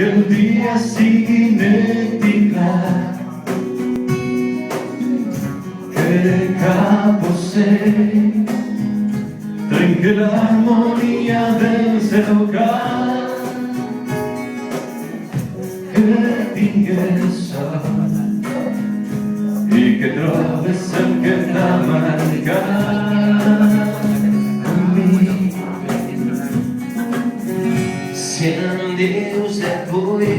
que el dia sigui net i clar, que cap ocell trenqui l'harmonia del seu cant, que tingues sort i que trobes el que t'ha mancat a mi. Si em dius avui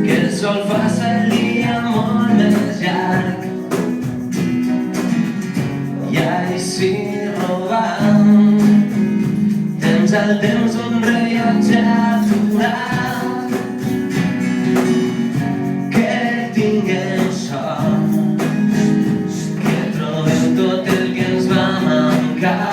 que el sol fa el dia molt més llarg i així robant tens el temps un rellotge aturat, que tinguem sort, que trobem tot el que ens va mancar.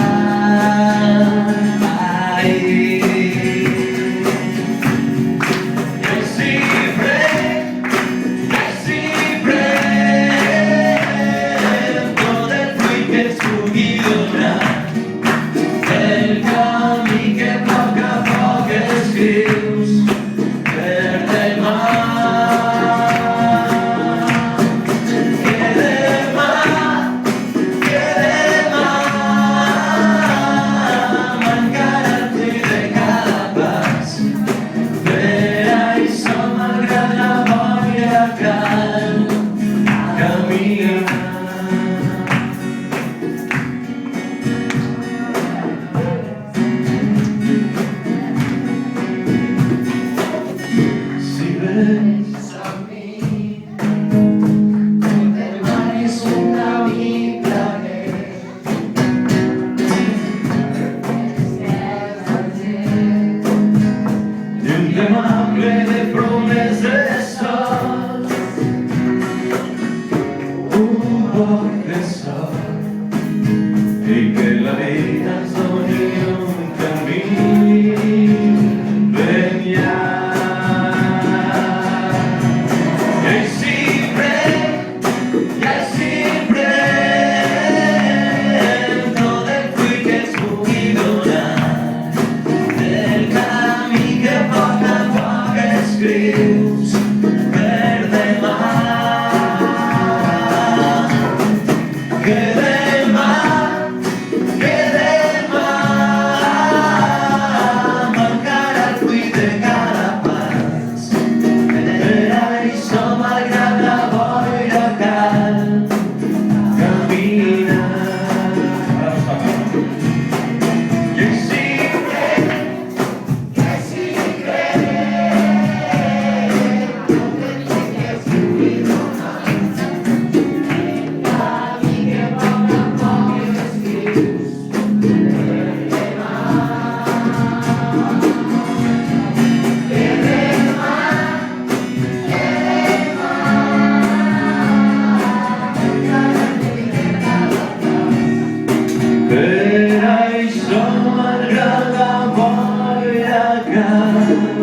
Demà ple de promeses sols, un poc de sort i que la vida ens doni un camí ben llarg. I així pren tot el fruit que ens pugui donar del camí que poc a poc escrius per demà, que demà mancarà el fruit de cada pas. Per això, malgrat la boira, cal caminar. Per això, malgrat la boira, cal